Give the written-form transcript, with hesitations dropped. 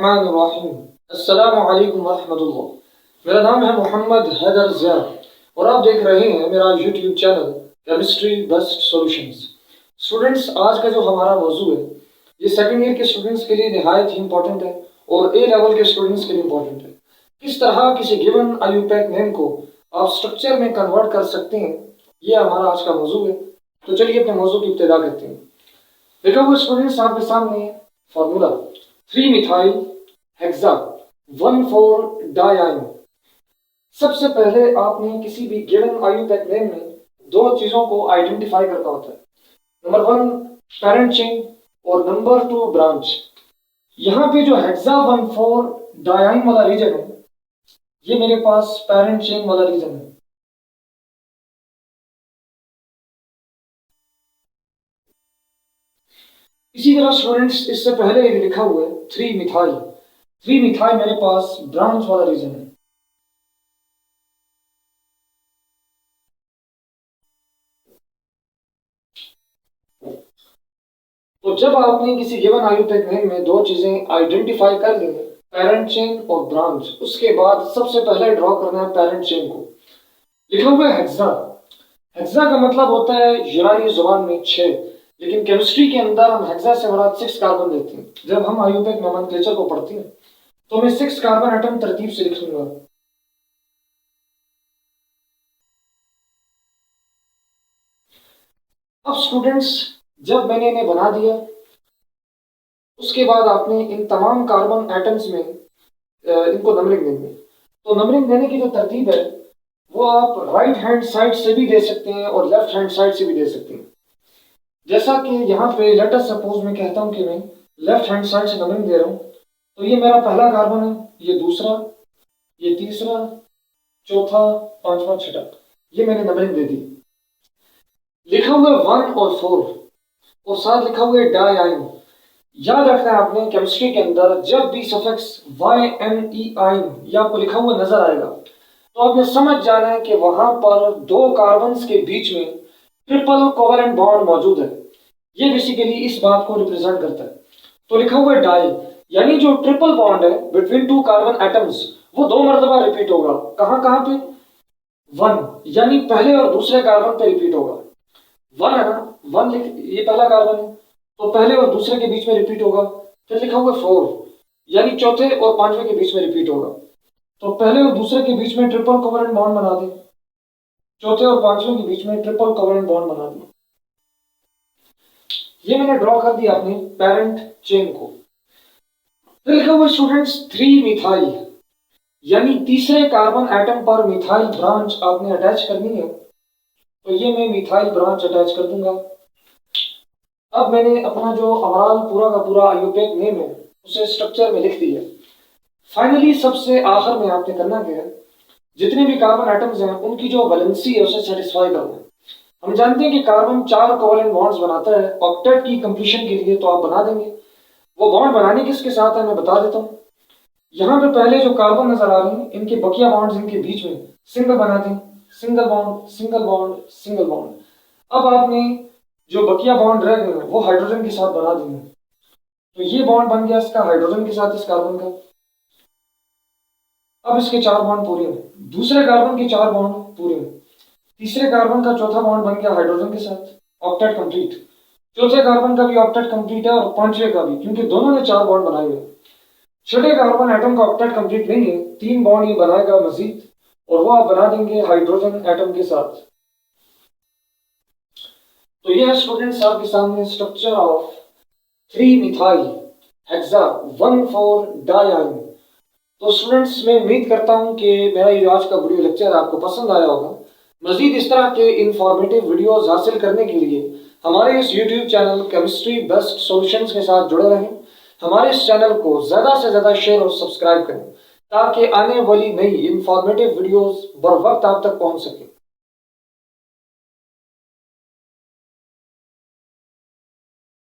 बिस्मिल्लाहिर्रहमानिर्रहीम। अस्सलामु अलैकुम वरहमतुल्लाह। मेरा नाम है मोहम्मद हैदर ज़िया और आप देख रहे हैं मेरा YouTube channel chemistry best solutions. Students, आज का जो हमारा मौजू है ये सेकंड ईयर के स्टूडेंट्स के लिए निहायत ही इंपॉर्टेंट है और ए लेवल के स्टूडेंट्स के लिए इंपॉर्टेंट है। किस तरह किसी गिवन आईयूपैक नेम को आप स्ट्रक्चर में कन्वर्ट कर सकते हैं, ये हमारा आज का मौजू है। तो चलिए अपने मौजू की इब्तिदा करते हैं। देखो वो स्टूडेंट्स, आपके सामने फार्मूला 3 मिथाइल हेक्सा 1,4 डाइआइन। सबसे पहले आपने किसी भी गिवन आईयूपैक नेम में दो चीजों को आइडेंटिफाई करना होता है। नंबर 1 पेरेंट चेन और नंबर 2 ब्रांच। यहाँ पे जो हेक्सा 1,4 डाइआइन वाला रीजन है ये मेरे पास पेरेंट चेन वाला रीजन है। इसी तरह स्टूडेंट्स, इससे पहले ये लिखा हुआ है 3 मिथाइल। 3 मिथाइल मेरे पास ब्रांच वाला रीजन है। तो जब आपने किसी गिवन आईयूपैक नेम में दो चीजें आइडेंटिफाई कर ली, पेरेंट चेन और ब्रांच, उसके बाद सबसे पहले ड्रॉ करना है पेरेंट चेन को। लिखा हुआ है हेक्सा। हेक्सा का मतलब होता है यूनानी जुबान में 6, लेकिन केमिस्ट्री के अंदर हम हेक्सा से बड़ा 6 कार्बन लेते हैं। जब हम आईयूपैक नोमेनक्लेचर को पढ़ते हैं तो मैं 6 कार्बन एटम तरतीब से लिखूंगा। अब स्टूडेंट्स, जब मैंने इन्हें बना दिया उसके बाद आपने इन तमाम कार्बन एटम्स में इनको नंबरिंग देंगे। तो नंबरिंग देने की जो तरतीब है वो आप राइट हैंड साइड से भी दे सकते हैं और लेफ्ट हैंड साइड से भी दे सकते हैं। जैसा कि यहाँ पे लेट अस सपोज मैं कहता हूँ कि मैं लेफ्ट हैंड साइड से नंबरिंग दे रहा हूँ, तो ये मेरा पहला कार्बन है, ये दूसरा, ये तीसरा, चौथा, पांचवा, छठा, ये मैंने नंबरिंग दे दी। लिखा हुआ है 1 और 4 और साथ लिखा हुआ है डाइआइन। याद रखना है आपने, केमिस्ट्री के अंदर जब भी सफिक्स YNE आइन या आपको लिखा हुआ नजर आएगा तो आपने समझ जाना है कि वहां पर दो कार्बन्स के बीच में ट्रिपल कोवेलेंट बॉन्ड मौजूद है। ये बेसिकली इस बात को रिप्रेजेंट करता है। तो लिखा हुआ है डाई, यानी जो ट्रिपल बॉन्ड है बिटवीन टू कार्बन एटम्स वो 2 मरतबा रिपीट होगा। कहां कहां पे? 1, यानी पहले और दूसरे कार्बन पे रिपीट होगा। 1 है ना, 1 ये पहला कार्बन है तो पहले और दूसरे के बीच में रिपीट होगा। फिर लिखा हुआ 4, यानी चौथे और पांचवें के बीच में रिपीट होगा। तो पहले और दूसरे के बीच में ट्रिपल कोवेलेंट बॉन्ड बना दे, चौथे और पांचवें के बीच में ट्रिपल कोवेलेंट बॉन्ड बना दे। ये मैंने ड्रॉ कर दिया अपने पेरेंट चेन को। फिर लिखा हुआ स्टूडेंट्स 3 मिथाइल, यानी तीसरे कार्बन एटम पर मिथाइल ब्रांच आपने अटैच करनी है। तो ये मैं मिथाइल ब्रांच अटैच कर दूंगा। अब मैंने अपना जो ओवरऑल पूरा का पूरा आईयूपैक नेम है उसे स्ट्रक्चर में लिख दिया। फाइनली सबसे आखिर में आपने करना क्या है, जितने भी कार्बन एटम्स हैं उनकी जो वैलेंसी है उसे सेटिस्फाई करना है। हम जानते हैं कि कार्बन 4 कोवेलेंट बॉन्ड्स बनाता है ऑक्टेट की कंप्लीशन के लिए, तो आप बना देंगे। वो बॉन्ड बनाने किसके साथ है मैं बता देता हूँ। यहाँ पे पहले जो कार्बन नजर आ रहे हैं इनके बकिया बॉन्ड्स इनके बीच में सिंगल बना दें, single bond, single bond, single bond. अब आपने जो बकिया बॉन्ड रह गए वो हाइड्रोजन के साथ बना देंगे। तो ये बॉन्ड बन गया इसका हाइड्रोजन के साथ इस कार्बन का। अब इसके 4 बॉन्ड पूरे हैं, दूसरे कार्बन के 4 बॉन्ड पूरे हैं, तीसरे कार्बन का चौथा बॉन्ड बन गया हाइड्रोजन के साथ, ऑक्टेट कंप्लीट। चौथे कार्बन का भी ऑक्टेट कंप्लीट है और पांचवे का भी, क्योंकि दोनों ने 4 बॉन्ड बनाए हुए। छठे कार्बन एटम का ऑक्टेट कंप्लीट नहीं है, 3 बॉन्ड ये बनाएगा मजीद और वो आप बना देंगे हाइड्रोजन एटम के साथ। तो ये है स्टूडेंट्स आपके सामने स्ट्रक्चर ऑफ 3 मिथाइल हेक्सा 1,4 डाइआइन। तो स्टूडेंट्स, मैं उम्मीद करता हूं कि मेरा ये आज का वीडियो लेक्चर आपको पसंद आया होगा। मजीद इस तरह के इंफॉर्मेटिव वीडियोस हासिल करने के लिए हमारे इस YouTube channel chemistry best solutions के साथ जुड़े रहें। हमारे इस चैनल को ज़्यादा से ज़्यादा शेयर और सब्सक्राइब करें ताकि आने वाली नई इंफॉर्मेटिव वीडियोस बर वक्त आप तक पहुंच सके।